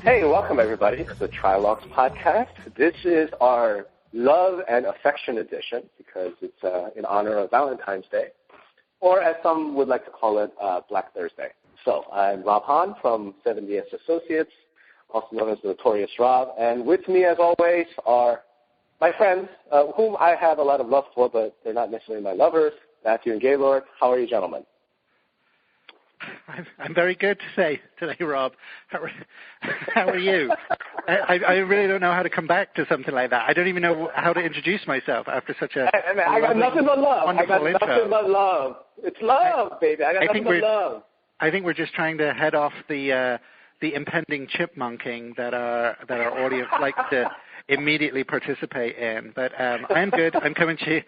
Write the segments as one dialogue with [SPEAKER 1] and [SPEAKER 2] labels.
[SPEAKER 1] Hey, welcome everybody to the Trialogues podcast. This is our love and affection edition because it's in honor of Valentine's Day, or as some would like to call it, Black Thursday. So I'm Rob Hahn from 70S Associates, also known as the Notorious Rob, and with me as always are my friends, whom I have a lot of love for, but they're not necessarily my lovers, Matthew and Gaylord. How are you, gentlemen?
[SPEAKER 2] I'm very good today, Rob. How are you? I really don't know how to come back to something like that. I don't even know how to introduce myself after such a
[SPEAKER 1] I got nothing but love. I got
[SPEAKER 2] intro.
[SPEAKER 1] nothing but love. It's love, baby. I got nothing but love.
[SPEAKER 2] I think we're just trying to head off the impending chipmunking that our audience likes to immediately participate in. But I'm good. I'm coming to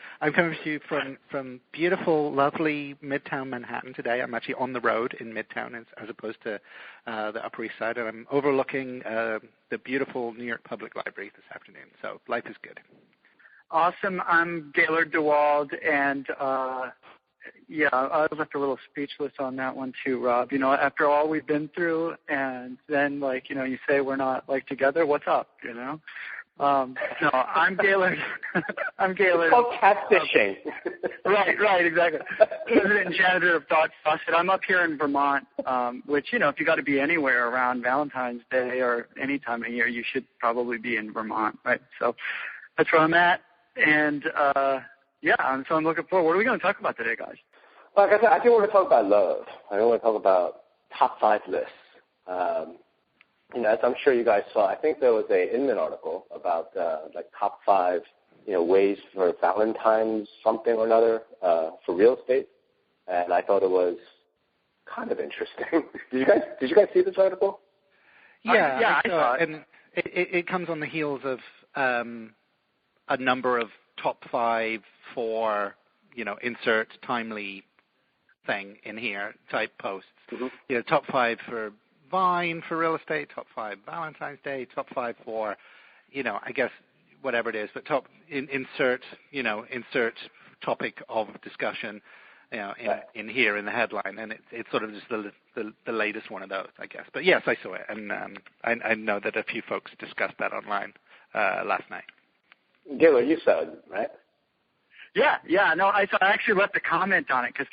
[SPEAKER 2] you from beautiful, lovely Midtown Manhattan today. I'm actually on the road in Midtown as opposed to the Upper East Side, and I'm overlooking the beautiful New York Public Library this afternoon. So life is good.
[SPEAKER 3] Awesome. I'm Gaylord DeWald, and yeah, I was left a little speechless on that one too, Rob. You know, after all we've been through, and then you say we're not together. What's up? You know. No, I'm Gaylord. I'm Gaylord.
[SPEAKER 1] It's called catfishing.
[SPEAKER 3] Right, exactly. President and janitor of Thought Faucet. I'm up here in Vermont, which, if you got to be anywhere around Valentine's Day or any time of year, you should probably be in Vermont, right? So that's where I'm at, and so I'm looking forward. What are we going to talk about today, guys?
[SPEAKER 1] Like I said, I think we're going to talk about love. I want to talk about top 5 lists. As I'm sure you guys saw, I think there was a Inman article about top 5, ways for Valentine's something or another for real estate, and I thought it was kind of interesting. Did you guys see this article?
[SPEAKER 2] Yeah, I saw it. And it comes on the heels of a number of top 5 for insert timely thing in here type posts. Mm-hmm. Top 5 for Vine for real estate, top 5 Valentine's Day, top 5 for, I guess whatever it is, but insert topic of discussion, in here in the headline, and it's sort of just the latest one of those, I guess. But yes, I saw it, and I know that a few folks discussed that online last night.
[SPEAKER 1] Gaylord, you saw it, right?
[SPEAKER 3] Yeah. No, I actually left a comment on it because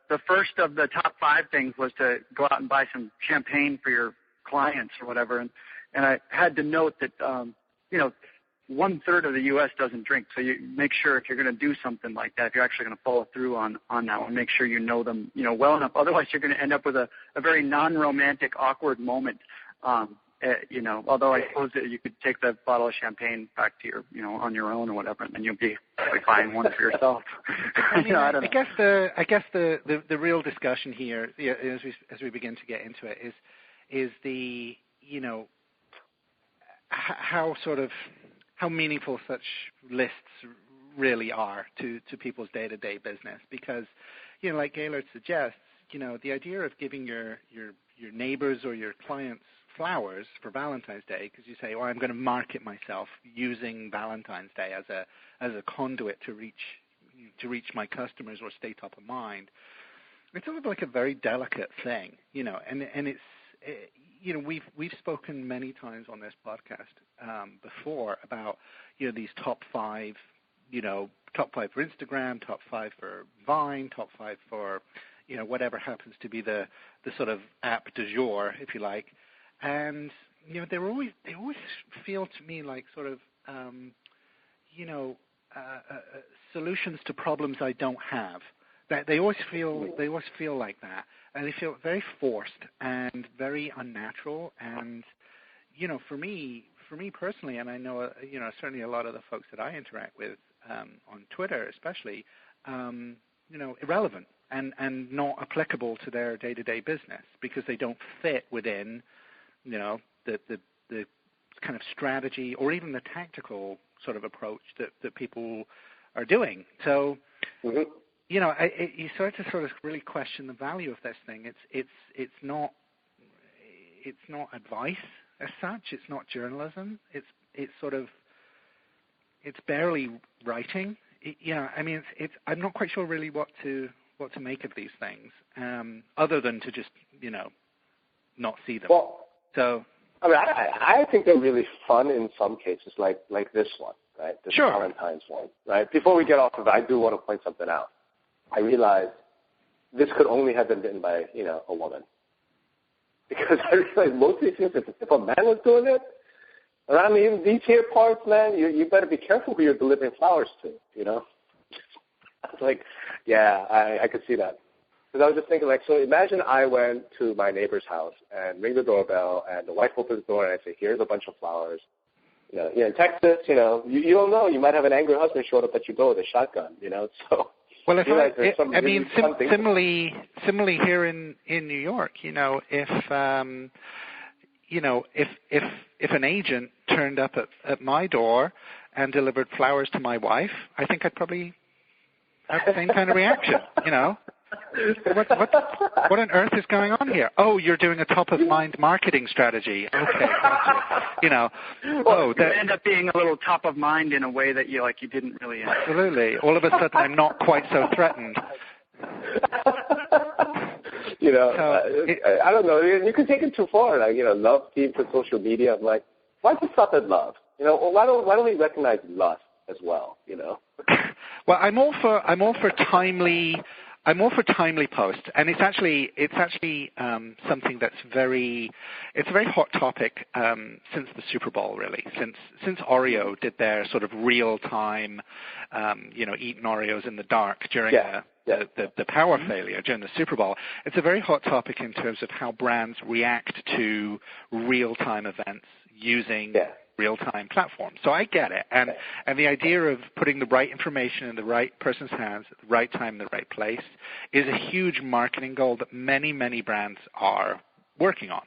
[SPEAKER 3] the first of the top 5 things was to go out and buy some champagne for your clients or whatever, and I had to note that 1/3 of the U.S. doesn't drink, so you make sure if you're going to do something like that, if you're actually going to follow through on that one, make sure you know them well enough. Otherwise, you're going to end up with a very non-romantic, awkward moment. Although I suppose that you could take that bottle of champagne back to your, on your own or whatever, and then you'll be buying one for yourself.
[SPEAKER 2] I don't know. I guess the real discussion here, as we begin to get into it, is the how meaningful such lists really are to people's day-to-day business, because like Gaylord suggests, the idea of giving your neighbors or your clients flowers for Valentine's Day, because you say, well, I'm going to market myself using Valentine's Day as a conduit to reach my customers or stay top of mind. It's sort of like a very delicate thing, and it's we've spoken many times on this podcast before about these top 5, top 5 for Instagram, top 5 for Vine, top 5 for whatever happens to be the sort of app du jour, if you like. And they always feel to me like sort of solutions to problems I don't have. That they always feel like that, and they feel very forced and very unnatural. And for me personally, and I know certainly a lot of the folks that I interact with on Twitter, especially, irrelevant and not applicable to their day-to-day business because they don't fit within the kind of strategy or even the tactical sort of approach that people are doing. So,
[SPEAKER 1] mm-hmm.
[SPEAKER 2] You start to sort of really question the value of this thing. It's not advice as such. It's not journalism. It's barely writing. I'm not quite sure really what to make of these things, other than to just not see them.
[SPEAKER 1] Well,
[SPEAKER 2] so
[SPEAKER 1] I mean, I think they're really fun in some cases, like this one, right? This
[SPEAKER 2] Sure.
[SPEAKER 1] Valentine's one, right? Before we get off of it, I do want to point something out. I realized this could only have been written by, a woman. Because I realized most of these things, if a man was doing it, around these here parts, man, you better be careful who you're delivering flowers to, I was like, yeah, I could see that. Because I was just thinking, so imagine I went to my neighbor's house and ring the doorbell, and the wife opens the door, and I say, here's a bunch of flowers. In Texas, you don't know. You might have an angry husband showed up at your door with a shotgun, so.
[SPEAKER 2] Well, similarly here in New York, if an agent turned up at my door and delivered flowers to my wife, I think I'd probably have the same kind of reaction, What on earth is going on here? Oh, you're doing a top-of-mind marketing strategy. Okay, gotcha.
[SPEAKER 3] That end up being a little top of mind in a way that you didn't really.
[SPEAKER 2] Absolutely. All of a sudden, I'm not quite so threatened.
[SPEAKER 1] I don't know. You can take it too far. Love team for social media. I'm like, why just stop at love? Why don't we recognize lust as well?
[SPEAKER 2] Well, I'm all for timely posts, and it's actually something that's it's a very hot topic since the Super Bowl, really. Since Oreo did their sort of real time, eating Oreos in the dark during the power failure during the Super Bowl. It's a very hot topic in terms of how brands react to real time events using real-time platforms. So I get it. And the idea of putting the right information in the right person's hands at the right time in the right place is a huge marketing goal that many, many brands are working on.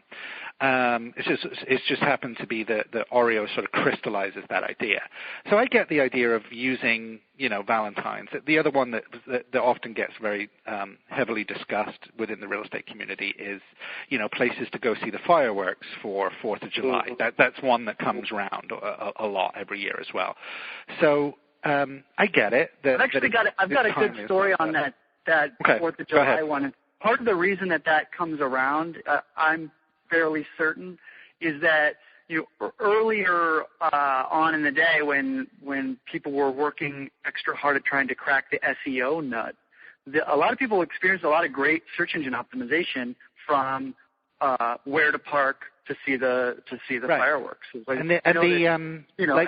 [SPEAKER 2] It's just happened to be that Oreo sort of crystallizes that idea. So I get the idea of using, Valentine's. The other one that often gets very heavily discussed within the real estate community is, places to go see the fireworks for 4th of July.
[SPEAKER 1] Mm-hmm.
[SPEAKER 2] That's one that comes around a lot every year as well. So I get it.
[SPEAKER 3] I've got a good story on that 4th of July one. And part of the reason that comes around, I'm fairly certain, is that earlier on in the day when people were working extra hard at trying to crack the SEO nut, a lot of people experienced a lot of great search engine optimization from where to park to see the fireworks.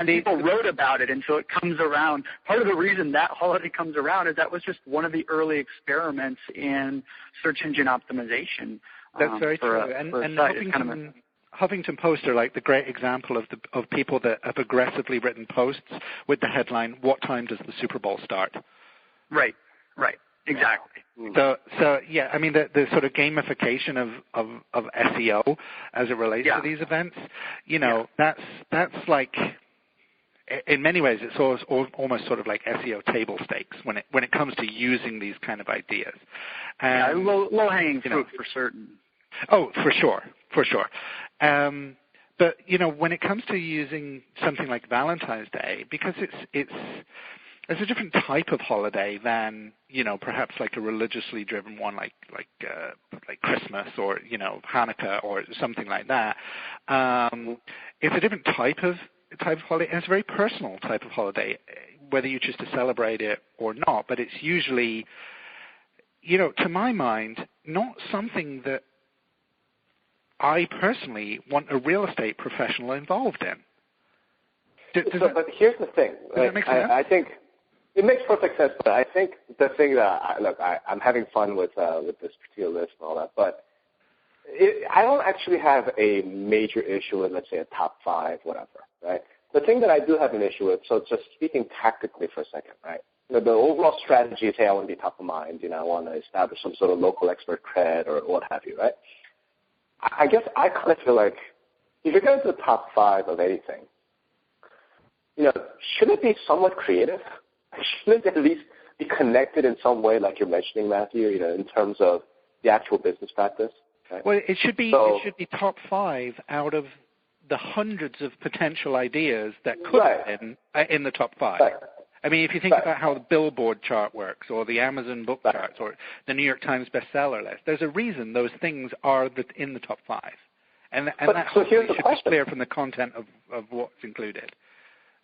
[SPEAKER 3] People wrote about it, and so it comes around. Part of the reason that holiday comes around is that was just one of the early experiments in search engine optimization.
[SPEAKER 2] That's very true. And Huffington Post are like the great example of people that have aggressively written posts with the headline, "What time does the Super Bowl start?" Right.
[SPEAKER 3] Exactly.
[SPEAKER 2] So yeah, I mean the sort of gamification of SEO as it relates to these events, that's like, in many ways it's almost sort of like SEO table stakes when it comes to using these kind of ideas.
[SPEAKER 3] Low hanging fruit for certain.
[SPEAKER 2] Oh, for sure. But when it comes to using something like Valentine's Day, because it's a different type of holiday than perhaps like a religiously driven one like Christmas or Hanukkah or something like that. It's a different type of holiday, and it's a very personal type of holiday, whether you choose to celebrate it or not. But it's usually, to my mind, not something that I personally want a real estate professional involved in.
[SPEAKER 1] But here's the thing.
[SPEAKER 2] Does that make sense?
[SPEAKER 1] I think it makes perfect sense, but I think the thing that I'm having fun with this particular list and all that, but I don't actually have a major issue with, let's say, a top 5, whatever, right? The thing that I do have an issue with, so just speaking tactically for a second, right? The overall strategy is, hey, I want to be top of mind. I want to establish some sort of local expert cred or what have you, right? I guess I kind of feel like if you're going to the top 5 of anything, shouldn't it be somewhat creative? Shouldn't it at least be connected in some way, like you're mentioning, Matthew, in terms of the actual business practice? Right?
[SPEAKER 2] Well, it should be top 5 out of the hundreds of potential ideas that could have been in the top 5.
[SPEAKER 1] Right.
[SPEAKER 2] I mean, if you think about how the Billboard chart works, or the Amazon book charts, or the New York Times bestseller list, there's a reason those things are in the top 5. And that
[SPEAKER 1] so here's the
[SPEAKER 2] should
[SPEAKER 1] question.
[SPEAKER 2] be clear from the content of what's included.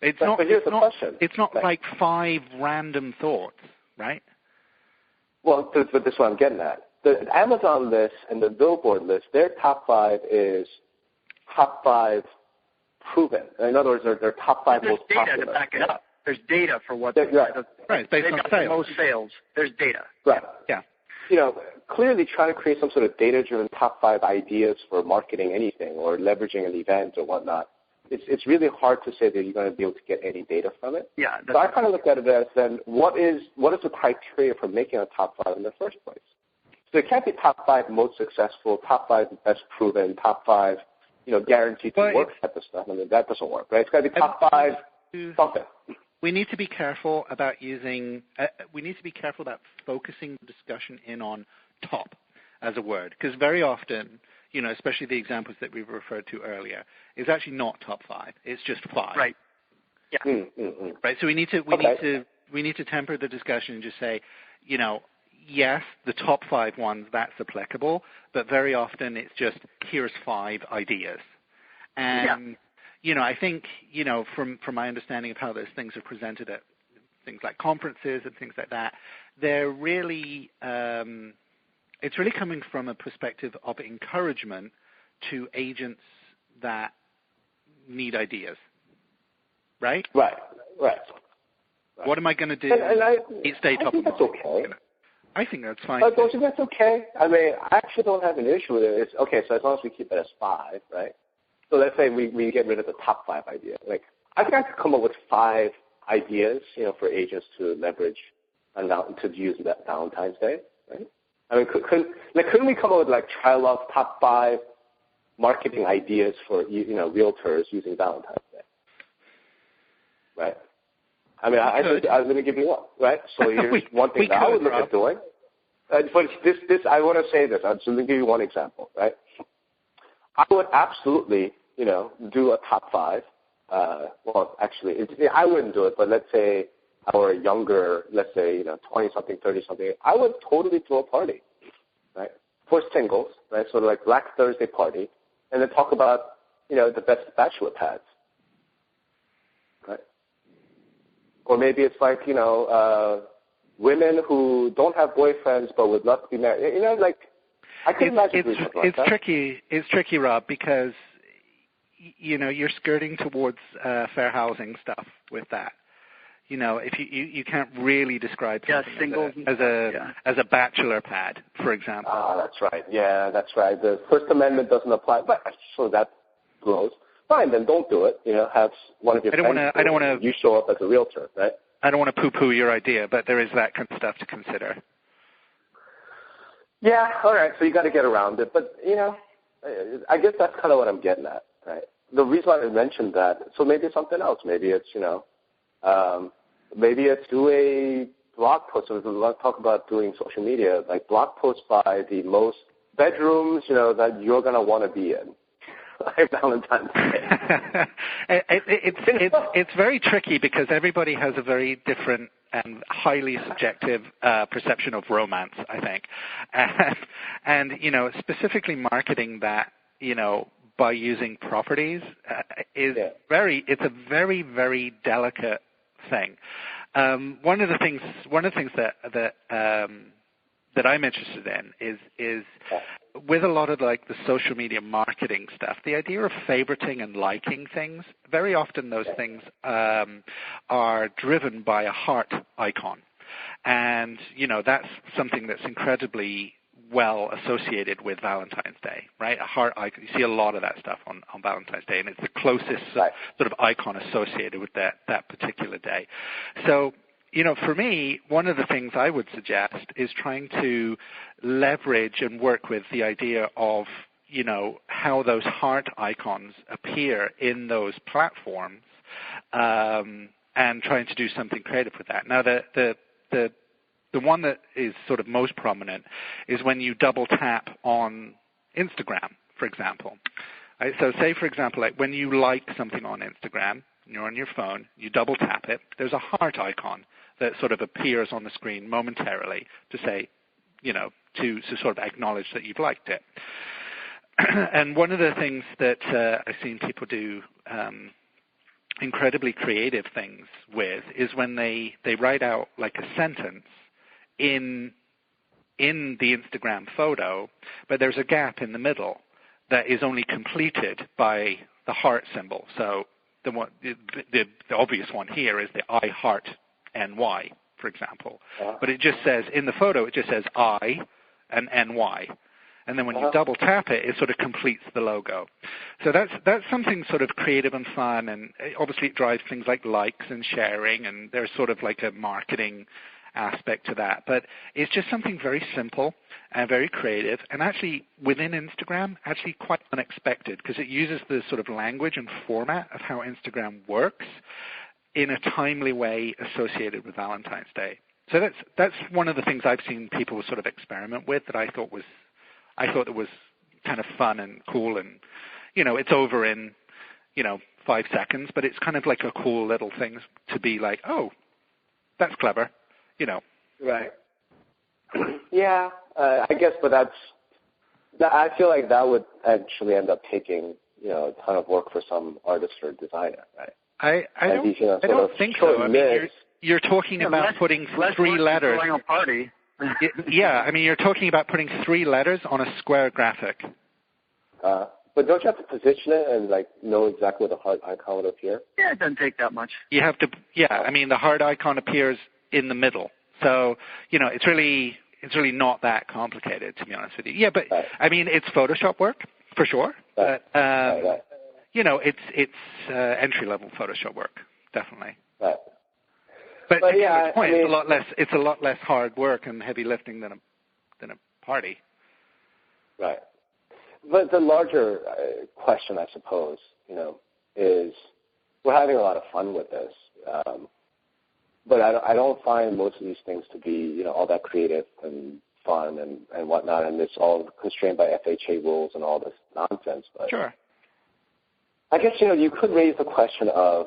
[SPEAKER 2] It's
[SPEAKER 1] question.
[SPEAKER 2] It's not like 5 random thoughts, right?
[SPEAKER 1] Well, but this is what I'm getting at. The Amazon list and the Billboard list, their top 5 is top 5 proven. In other words, they're top 5 most popular.
[SPEAKER 3] There's data to back it up. There's data for what
[SPEAKER 2] right. Based on
[SPEAKER 3] got
[SPEAKER 2] sales.
[SPEAKER 3] the most sales. There's data.
[SPEAKER 1] Right.
[SPEAKER 2] Yeah.
[SPEAKER 1] Clearly trying to create some sort of data-driven top 5 ideas for marketing anything or leveraging an event or whatnot, it's really hard to say that you're going to be able to get any data from it.
[SPEAKER 3] Yeah.
[SPEAKER 1] So I kind of look at it as then what is the criteria for making a top 5 in the first place? So it can't be top 5 most successful, top 5 best proven, top 5 guaranteed to work type of stuff. I mean, that doesn't work, right? It's got to be top 5 something.
[SPEAKER 2] We need to be careful about using. We need to be careful about focusing the discussion in on top as a word, because very often, especially the examples that we referred to earlier, is actually not top 5. It's just 5.
[SPEAKER 3] Right. Yeah.
[SPEAKER 1] Mm-hmm.
[SPEAKER 2] Right. So we need to temper the discussion and just say, yes, the top 5 ones, that's applicable, but very often it's just here's 5 ideas, and. I think, from my understanding of how those things are presented at things like conferences and things like that, they're really, it's really coming from a perspective of encouragement to agents that need ideas, right?
[SPEAKER 1] Right.
[SPEAKER 2] What am I going to do? Stay top of mind.
[SPEAKER 1] That's okay.
[SPEAKER 2] I think that's fine.
[SPEAKER 1] Don't you think that's okay? I mean, I actually don't have an issue with it. It's okay, so as long as we keep it as 5, right? So let's say we get rid of the top 5 ideas. Like, I think I could come up with 5 ideas, for agents to leverage and to use that Valentine's Day, right? I mean, couldn't we come up with Trialogues top 5 marketing ideas for realtors using Valentine's Day, right? I mean, I was going to give you one, right? So here's one thing that I would look at doing. But this I want to say this. I'm just going to give you one example, right? I would absolutely, do a top 5. Well, actually, I wouldn't do it, but let's say our younger, 20-something, 30-something, I would totally throw a party, right, for singles, right, sort of like Black Thursday party, and then talk about, the best bachelor pads, right? Or maybe it's like, women who don't have boyfriends but would love to be married, I can imagine doing something like that.
[SPEAKER 2] It's tricky, Rob, because you're skirting towards fair housing stuff with that. If you can't really describe something as a bachelor pad, for example.
[SPEAKER 1] That's right. Yeah, that's right. The First Amendment doesn't apply, but so that blows. Fine, then don't do it. Have one of your friends. You show up as a realtor, right?
[SPEAKER 2] I don't want to poo-poo your idea, but there is that kind of stuff to consider.
[SPEAKER 1] Yeah, all right, so you got to get around it. But, I guess that's kind of what I'm getting at, right? The reason why I mentioned that, so maybe it's something else. Maybe it's, maybe it's do a blog post. So if we want to talk about doing social media, like blog posts by the most bedrooms, that you're going to want to be in. Like Valentine's Day.
[SPEAKER 2] It's very tricky because everybody has a very different and highly subjective perception of romance, I think. And specifically marketing that, by using properties it's a very, very delicate thing. One of the things that I'm interested in is with a lot of the social media marketing stuff, the idea of favoriting and liking things, very often those things are driven by a heart icon. And, that's something that's incredibly well associated with Valentine's Day, right? A heart icon. You see a lot of that stuff on Valentine's Day, and it's the closest sort of icon associated with that particular day. So, for me, one of the things I would suggest is trying to leverage and work with the idea of, how those heart icons appear in those platforms, and trying to do something creative with that. Now, the one that is sort of most prominent is when you double tap on Instagram, for example. Right? So say, for example, when you like something on Instagram, and you're on your phone, you double tap it, there's a heart icon that sort of appears on the screen momentarily to say, to sort of acknowledge that you've liked it. And one of the things that I've seen people do incredibly creative things with is when they write out like a sentence in the Instagram photo, but there's a gap in the middle that is only completed by the heart symbol. So the obvious one here is the I heart NY, for example. But it just says, in the photo, it just says I and NY. And then when you double tap it, it sort of completes the logo. So that's something sort of creative and fun, and obviously it drives things like likes and sharing, and there's sort of like a marketing aspect to that. But it's just something very simple and very creative, and actually within Instagram, actually quite unexpected, because it uses the sort of language and format of how Instagram works in a timely way associated with Valentine's Day. So that's one of the things I've seen people sort of experiment with that I thought it was kind of fun and cool, and it's over in 5 seconds, but it's kind of like a cool little thing to be like, oh, that's clever,
[SPEAKER 1] Right. Yeah, I guess, but I feel like that would actually end up taking a ton of work for some artist or designer, right?
[SPEAKER 2] I don't think so. I mean, you're talking about putting 3 letters.
[SPEAKER 3] A party.
[SPEAKER 2] Yeah, I mean, you're talking about putting 3 letters on a square graphic.
[SPEAKER 1] But don't you have to position it and know exactly where the heart icon would appear?
[SPEAKER 3] Yeah, it doesn't take that much.
[SPEAKER 2] You have to. Yeah, I mean, the heart icon appears in the middle, so it's really not that complicated, to be honest with you. Yeah, but I mean, it's Photoshop work for sure.
[SPEAKER 1] Right.
[SPEAKER 2] But
[SPEAKER 1] Right.
[SPEAKER 2] it's entry level Photoshop work, definitely.
[SPEAKER 1] Right.
[SPEAKER 2] But yeah, point, it's a lot less hard work and heavy lifting than a party. Right.
[SPEAKER 1] But the larger question, I suppose, is we're having a lot of fun with this. But I don't find most of these things to be, all that creative and fun and whatnot, and it's all constrained by FHA rules and all this nonsense. But
[SPEAKER 2] sure.
[SPEAKER 1] I guess, you could raise the question of,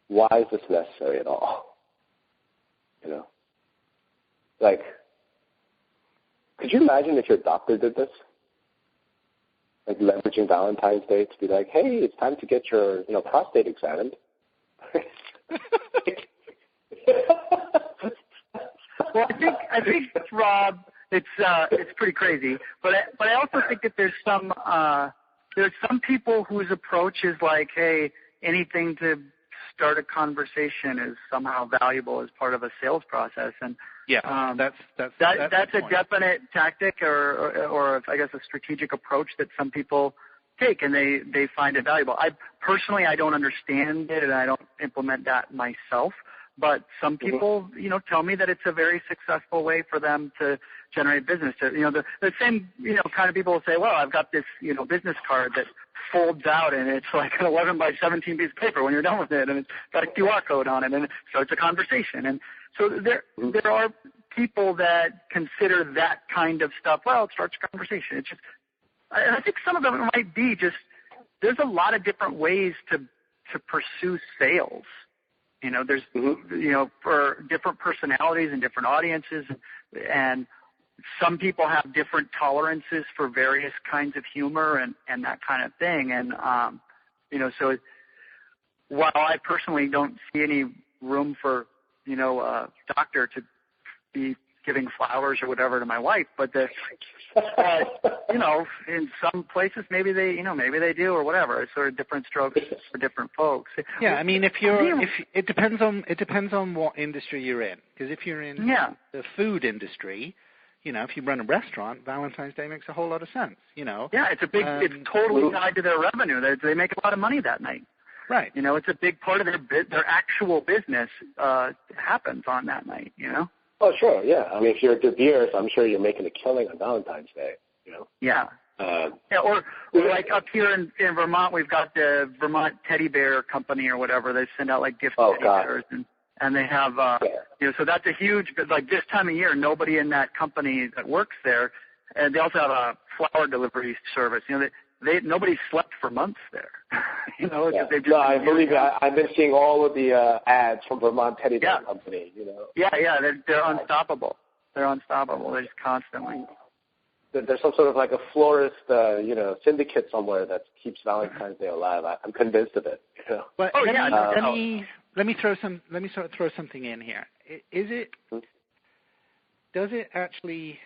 [SPEAKER 1] why is this necessary at all? Could you imagine if your doctor did this? Leveraging Valentine's Day to be like, hey, it's time to get your, prostate examined.
[SPEAKER 3] Well, I think, Rob, it's pretty crazy. But I also think that there's some people whose approach is like, hey, anything to start a conversation is somehow valuable as part of a sales process, and that's a definite tactic or I guess a strategic approach that some people take, and they find it valuable. I don't understand it, and I don't implement that myself. But some people, tell me that it's a very successful way for them to generate business. The same, kind of people will say, well, I've got this, business card that folds out and it's like an 11 by 17 piece of paper when you're done with it, and it's got a QR code on it, and it starts a conversation. And so there are people that consider that kind of stuff, well, it starts a conversation. It's just, I think some of them might be just, there's a lot of different ways to pursue sales. There's, for different personalities and different audiences, and some people have different tolerances for various kinds of humor and that kind of thing. And, so while I personally don't see any room for, a doctor to be giving flowers or whatever to my wife, but in some places maybe they do or whatever. It's sort of different strokes for different folks.
[SPEAKER 2] Yeah, I mean, it depends on what industry you're in. Because if you're in the food industry, if you run a restaurant, Valentine's Day makes a whole lot of sense. Yeah,
[SPEAKER 3] it's it's totally tied to their revenue. They make a lot of money that night.
[SPEAKER 2] Right.
[SPEAKER 3] It's a big part of their actual business happens on that night.
[SPEAKER 1] Oh, sure, yeah. I mean, if you're De Beers, I'm sure you're making a killing on Valentine's Day,
[SPEAKER 3] Yeah. Or like up here in Vermont, we've got the Vermont Teddy Bear Company or whatever. They send out like gift teddy bears, and they have, so that's a huge, like this time of year, nobody in that company that works there, and they also have a flower delivery service. Nobody slept for months there. Because they've just
[SPEAKER 1] no, I believe it. I've been seeing all of the ads from Vermont Teddy Bear Company.
[SPEAKER 3] Yeah, they're unstoppable. They're unstoppable. They're just constantly.
[SPEAKER 1] There's some sort of like a florist, syndicate somewhere that keeps Valentine's Day alive. I'm convinced of it.
[SPEAKER 2] But let me throw something in here. Does it actually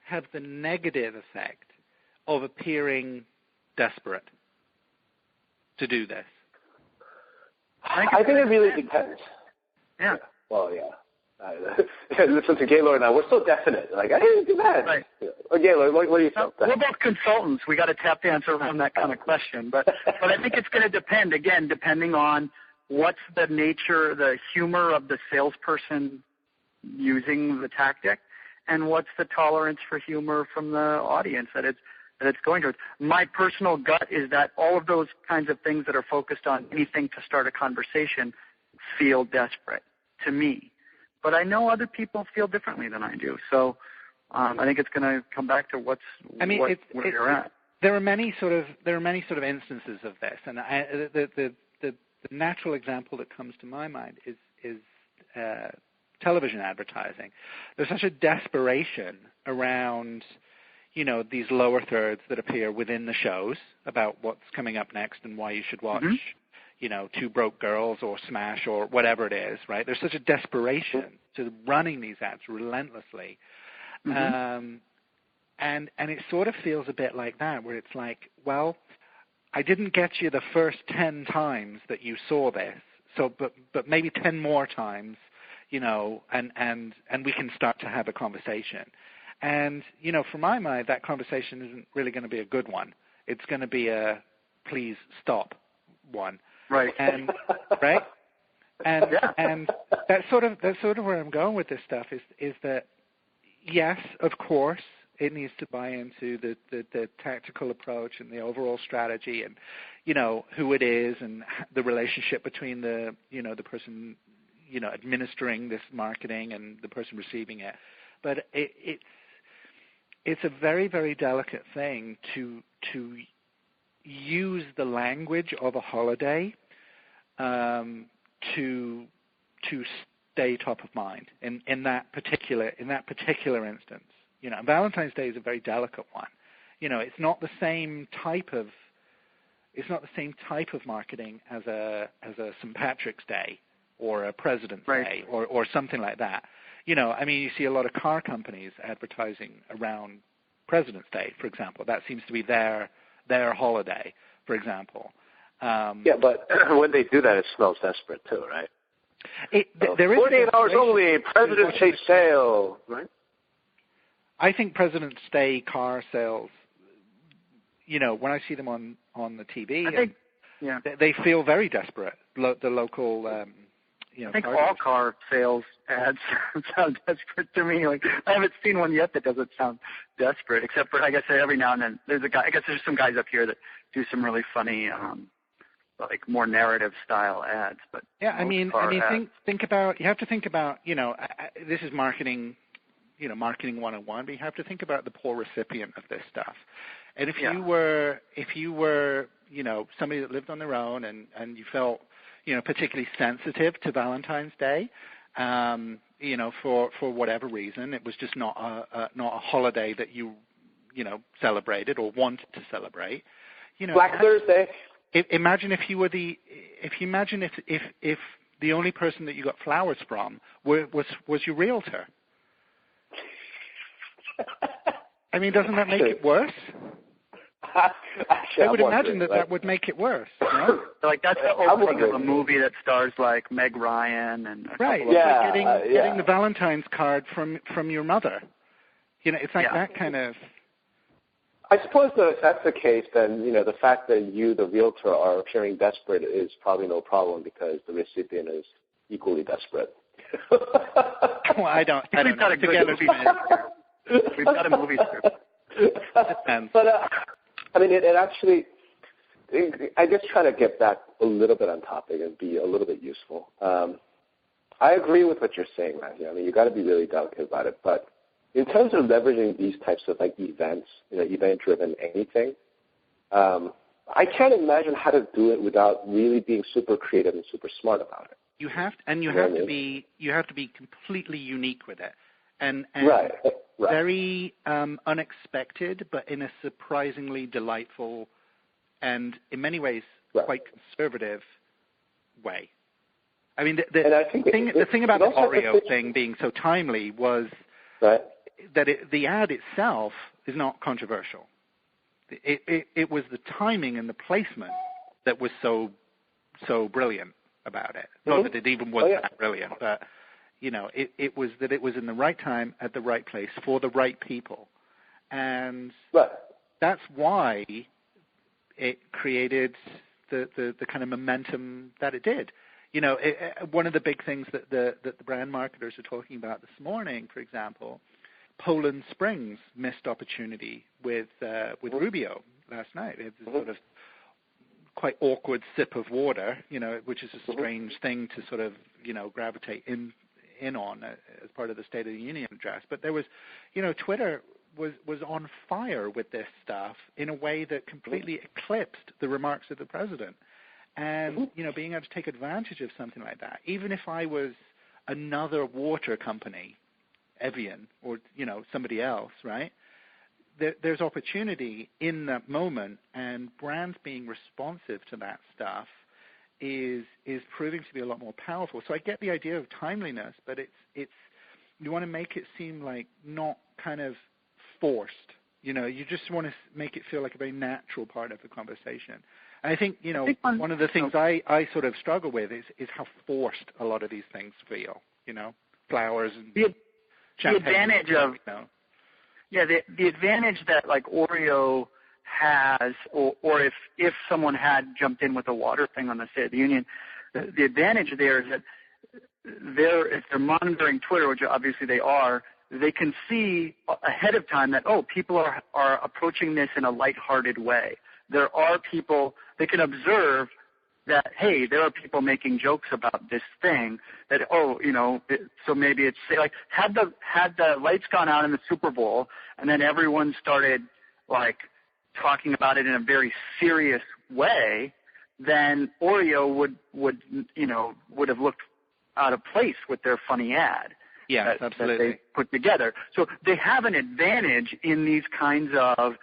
[SPEAKER 2] have the negative effect of appearing desperate to do this?
[SPEAKER 1] I think it really depends.
[SPEAKER 3] Yeah.
[SPEAKER 1] Well, yeah. Listen to Gaylord now. We're so definite. Like, I didn't do that.
[SPEAKER 3] Right.
[SPEAKER 1] Gaylord, what do you think?
[SPEAKER 3] We're both consultants. We got to tap dance around that kind of question. But I think it's going to depend, again, depending on what's the nature, the humor of the salesperson using the tactic, and what's the tolerance for humor from the audience that it's going to. My personal gut is that all of those kinds of things that are focused on anything to start a conversation feel desperate to me. But I know other people feel differently than I do. So I think it's going to come back to where you're at.
[SPEAKER 2] There are many sort of instances of this, and the natural example that comes to my mind is television advertising. There's such a desperation around these lower thirds that appear within the shows about what's coming up next and why you should watch. Two Broke Girls or Smash or whatever it is, right? There's such a desperation to running these ads relentlessly. And it sort of feels a bit like that, where it's like, well, I didn't get you the first 10 times that you saw this, so but maybe 10 more times, and we can start to have a conversation. And, for my mind, that conversation isn't really going to be a good one. It's going to be a please stop one.
[SPEAKER 3] Right.
[SPEAKER 2] And and that's sort of where I'm going with this stuff is that yes, of course, it needs to buy into the tactical approach and the overall strategy and who it is and the relationship between the person administering this marketing and the person receiving it. But it's a very, very delicate thing to use the language of a holiday to stay top of mind in that particular instance. Valentine's Day is a very delicate one. It's not the same type of marketing as a St. Patrick's Day or a President's Day or something like that. You see a lot of car companies advertising around President's Day, for example. That seems to be their holiday, for example.
[SPEAKER 1] But when they do that, it smells desperate too, right?
[SPEAKER 2] There is
[SPEAKER 1] 48 hours only, President's Day sale, right?
[SPEAKER 2] I think President's Day car sales, when I see them on the TV, they feel very desperate. The local,
[SPEAKER 3] I think all car sales ads sound desperate to me. Like, I haven't seen one yet that doesn't sound desperate, except for, like I say, every now and then there's a guy. I guess there's some guys up here that do some really funny, like more narrative style ads. But
[SPEAKER 2] think about. You have to think about. This is marketing. Marketing 101. But you have to think about the poor recipient of this stuff. And if you were, somebody that lived on their own and you felt, particularly sensitive to Valentine's Day, for whatever reason, it was just not a holiday that you celebrated or wanted to celebrate.
[SPEAKER 1] Black Thursday.
[SPEAKER 2] Imagine if you were if the only person that you got flowers from was your realtor. Doesn't that make it worse?
[SPEAKER 1] Actually,
[SPEAKER 2] I would imagine that would make it worse.
[SPEAKER 3] Like that's the opening of a movie that stars like Meg Ryan and getting the Valentine's card from your mother. It's like that kind of.
[SPEAKER 1] I suppose that if that's the case, then the fact that you, the realtor, are appearing desperate is probably no problem because the recipient is equally desperate.
[SPEAKER 2] Well, I don't know.
[SPEAKER 3] We've got a movie script.
[SPEAKER 1] But it actually, I just try to get back a little bit on topic and be a little bit useful. I agree with what you're saying, Matthew. You got to be really delicate about it. But in terms of leveraging these types of events, event-driven anything, I can't imagine how to do it without really being super creative and super smart about it.
[SPEAKER 2] You have to be completely unique with it, and
[SPEAKER 1] right.
[SPEAKER 2] very unexpected, but in a surprisingly delightful and in many ways quite conservative way. I mean, the thing about the Oreo thing being so timely was that the ad itself is not controversial. It was the timing and the placement that was so brilliant about it. Not that it even was that brilliant, but it was that it was in the right time at the right place for the right people, and that's why it created the kind of momentum that it did. One of the big things that the brand marketers are talking about this morning, for example, Poland Springs missed opportunity with Rubio last night. It's a sort of quite awkward sip of water, which is a strange thing to sort of, gravitate in on as part of the State of the Union address. But there was, Twitter was on fire with this stuff in a way that completely eclipsed the remarks of the president. And, being able to take advantage of something like that, even if I was another water company, Evian, or, somebody else, right? There's opportunity in that moment, and brands being responsive to that stuff is proving to be a lot more powerful. So I get the idea of timeliness, but it's you want to make it seem like not kind of forced. You just want to make it feel like a very natural part of the conversation. And I think, one of the things I sort of struggle with is how forced a lot of these things feel, flowers and champagne.
[SPEAKER 3] The advantage of, the advantage that like Oreo has, or if someone had jumped in with a water thing on the State of the Union, the advantage there is that if they're monitoring Twitter, which obviously they are, they can see ahead of time that, people are approaching this in a lighthearted way. There are people, they can observe that, hey, there are people making jokes about this thing that, so maybe it's like, had the lights gone out in the Super Bowl and then everyone started like talking about it in a very serious way, then Oreo would have looked out of place with their funny ad.
[SPEAKER 2] Yes, absolutely.
[SPEAKER 3] That they put together. So they have an advantage in these kinds of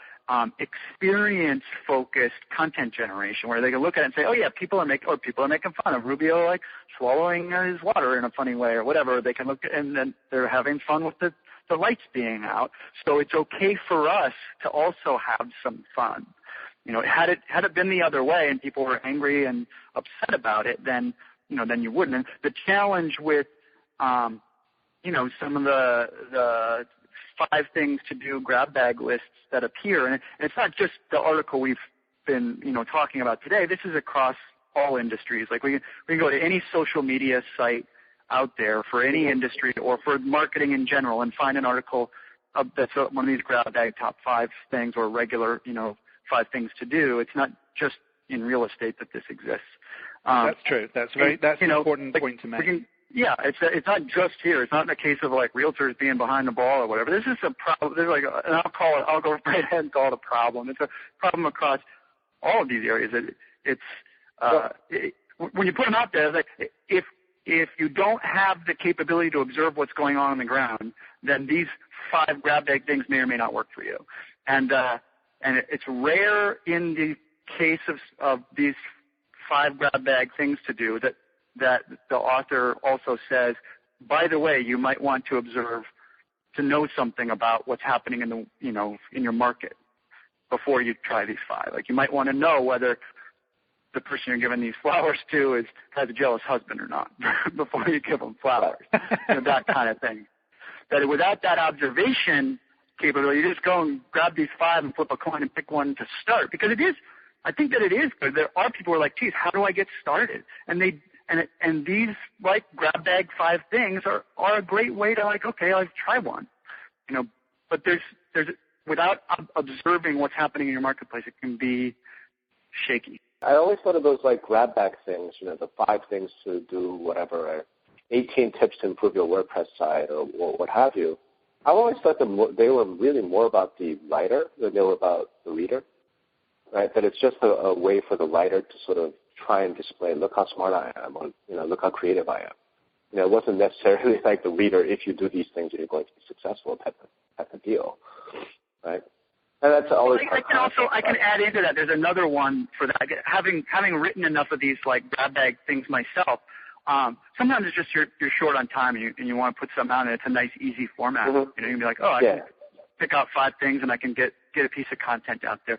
[SPEAKER 3] experience-focused content generation, where they can look at it and say, people are making fun of Rubio like swallowing his water in a funny way or whatever. They can look at, and then they're having fun with the lights being out. So it's okay for us to also have some fun. Had it been the other way and people were angry and upset about it, then you wouldn't. And the challenge with some of the 5 things to do grab bag lists that appear, and it's not just the article we've been talking about today. This is across all industries. Like we can go to any social media site out there for any industry or for marketing in general and find an article that's one of these grab bag top 5 things or regular 5 things to do. It's not just in real estate that this exists.
[SPEAKER 2] That's true. That's an important point to make.
[SPEAKER 3] It's not just here. It's not in the case of like realtors being behind the ball or whatever. This is a problem. There's and I'll go right ahead and call it a problem. It's a problem across all of these areas. When you put them out there, like if you don't have the capability to observe what's going on the ground, then these 5 grab bag things may or may not work for you. And it's rare in the case of these 5 grab bag things to do that the author also says, by the way, you might want to observe to know something about what's happening in your market before you try these 5. Like you might want to know whether the person you're giving these flowers to has a jealous husband or not before you give them flowers. That kind of thing. That without that observation capability, you just go and grab these 5 and flip a coin and pick one to start. Because I think that it is good. There are people who are like, geez, how do I get started? And these like grab bag 5 things are a great way to like, okay, I'll try one. But there's without observing what's happening in your marketplace, it can be shaky.
[SPEAKER 1] I always thought of those like grab bag things, the 5 things to do whatever, 18 tips to improve your WordPress site or what have you. I always thought they were really more about the writer than they were about the reader. right? That it's just a way for the writer to sort of try and display, look how smart I am, or, look how creative I am. It wasn't necessarily like the reader, if you do these things, you're going to be successful type of deal, right? And that's always
[SPEAKER 3] I can add into that. There's another one for that. Having written enough of these like grab bag things myself, sometimes it's just you're short on time and you want to put something out, and it's a nice, easy format. You can be like, I can pick out 5 things and I can get a piece of content out there.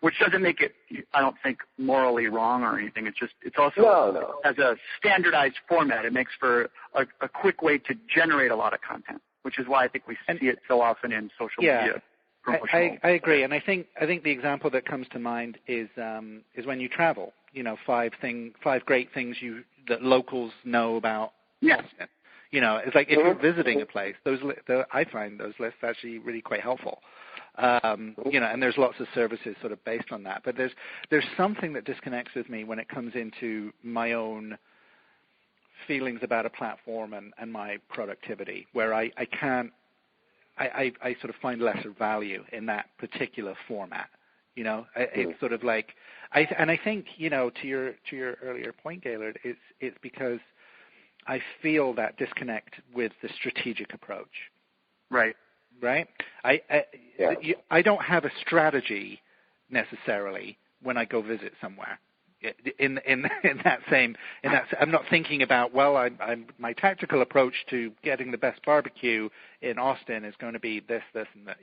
[SPEAKER 3] Which doesn't make it, I don't think, morally wrong or anything. It's also as a standardized format, it makes for a quick way to generate a lot of content, which is why I think we see it so often in social media.
[SPEAKER 2] I agree, and I think the example that comes to mind is when you travel. 5 great things that locals know about.
[SPEAKER 3] Yes.
[SPEAKER 2] It's like if you're visiting a place, I find those lists actually really quite helpful. And there's lots of services sort of based on that. But there's something that disconnects with me when it comes into my own feelings about a platform and my productivity, where I sort of find lesser value in that particular format. It's sort of like, I think, to your earlier point, Gaylord, it's because I feel that disconnect with the strategic approach.
[SPEAKER 3] Right.
[SPEAKER 2] I don't have a strategy necessarily when I go visit somewhere. In that I'm not thinking about, my tactical approach to getting the best barbecue in Austin is going to be this, and that.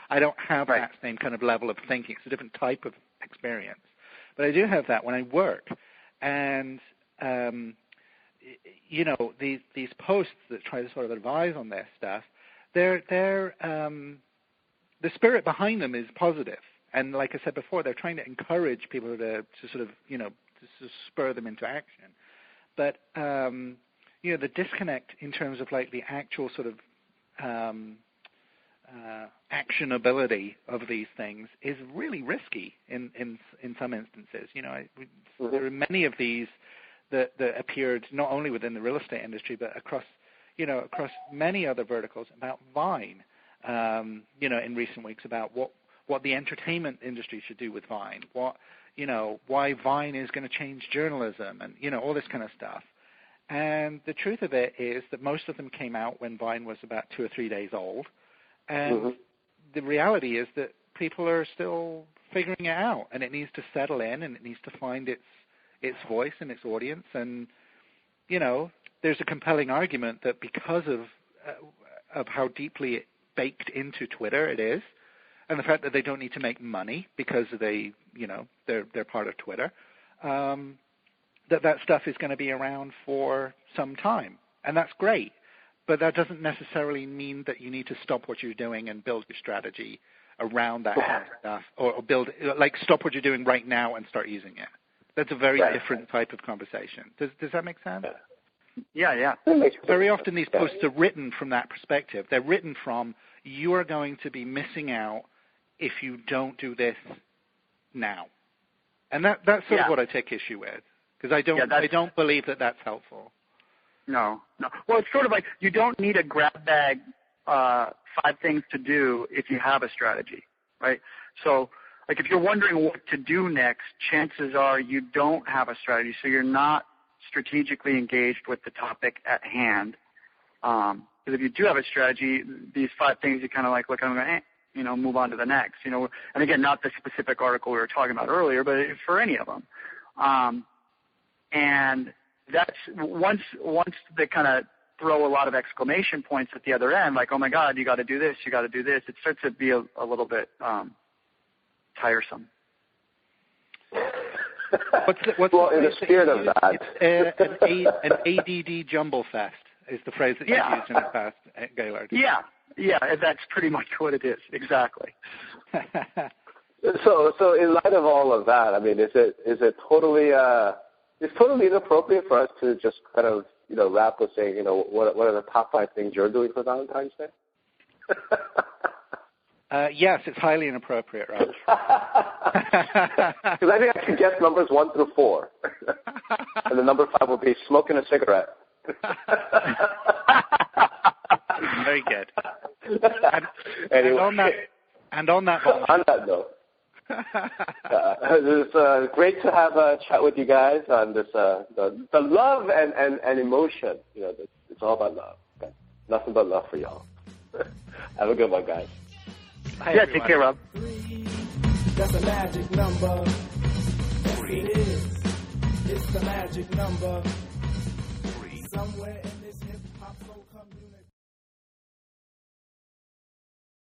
[SPEAKER 2] I don't have that same kind of level of thinking. It's a different type of experience. But I do have that when I work. And, these posts that try to sort of advise on this stuff, they're the spirit behind them is positive. And like I said before, they're trying to encourage people to sort of, to spur them into action. But, the disconnect in terms of like the actual sort of actionability of these things is really risky in some instances. There are many of these that appeared not only within the real estate industry, but across many other verticals about Vine, in recent weeks, about what the entertainment industry should do with Vine, why Vine is going to change journalism, and, all this kind of stuff. And the truth of it is that most of them came out when Vine was about 2 or 3 days old. And the reality is that people are still figuring it out, and it needs to settle in, and it needs to find its voice and its audience. And, there's a compelling argument that because of how deeply baked into Twitter it is, and the fact that they don't need to make money because they're part of Twitter, that stuff is going to be around for some time. And that's great. But that doesn't necessarily mean that you need to stop what you're doing and build your strategy around that kind of stuff, or stop what you're doing right now and start using it. That's a very different type of conversation. Does that make sense?
[SPEAKER 3] Yeah.
[SPEAKER 2] Very often these posts are written from that perspective. They're written from, you are going to be missing out if you don't do this now. And that's sort of what I take issue with, because I don't believe that that's helpful.
[SPEAKER 3] No. Well, it's sort of like you don't need a grab bag 5 things to do if you have a strategy, right? So, like if you're wondering what to do next, chances are you don't have a strategy, so you're not strategically engaged with the topic at hand. Because if you do have a strategy, these 5 things you kind of like look at and go, move on to the next. And again, not the specific article we were talking about earlier, but for any of them. And that's once they kind of throw a lot of exclamation points at the other end, like, oh my God, you got to do this, you got to do this. It starts to be a little bit tiresome.
[SPEAKER 1] Well, in the spirit of that,
[SPEAKER 2] an ADD jumble fest is the phrase that you've used in the past, Gaylord.
[SPEAKER 3] Yeah, that's pretty much what it is. Exactly.
[SPEAKER 1] So in light of all of that, I mean, is it totally it's totally inappropriate for us to just kind of wrap with saying what are the top 5 things you're doing for Valentine's Day?
[SPEAKER 2] Yes, it's highly inappropriate, Raj.
[SPEAKER 1] Because I think I can guess numbers 1 through 4, and the number 5 will be smoking a cigarette.
[SPEAKER 2] Very good.
[SPEAKER 1] Anyway.
[SPEAKER 2] And on that
[SPEAKER 1] note, It's great to have a chat with you guys on this, the love and emotion. It's all about love. Okay? Nothing but love for y'all. Have a good one, guys.
[SPEAKER 2] Bye,
[SPEAKER 3] Yeah,
[SPEAKER 2] everyone.
[SPEAKER 3] take care, Rob.
[SPEAKER 4] That's a magic number. Yes, it is. It's the magic number. Somewhere in this hip-hop soul community.